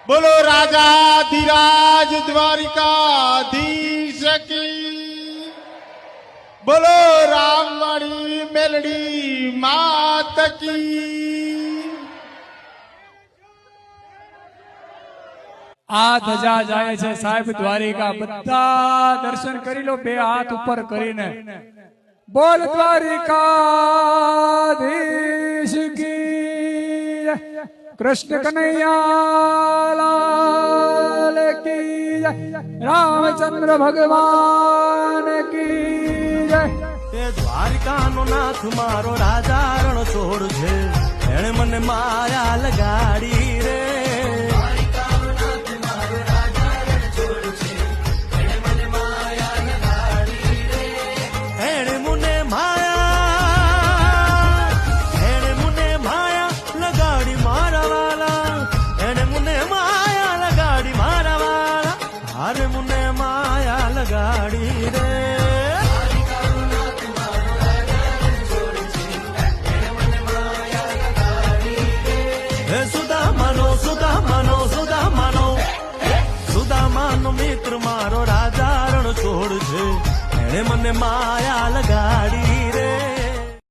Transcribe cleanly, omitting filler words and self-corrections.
બોલો રાજાધિરાજ દ્વારિકાધીશ કી, બોલો રામવાડી મેલડી માત કી। આ ધજા જાય છે સાહેબ દ્વારિકા, બધા દર્શન કરી લો બે હાથ ઉપર કરીને। બોલ દ્વારિકાધીશ કી, કૃષ્ણ કનૈયા લાલ કી જય, રામચંદ્ર ભગવાન કી જય। તે દ્વારિકાનો નાથ મારો રાજા રણ છોડ છે, એણે મને માયા લગાડી રે। મિત્ર મારો રાજા રણ છોડ છે, એણે મને માયા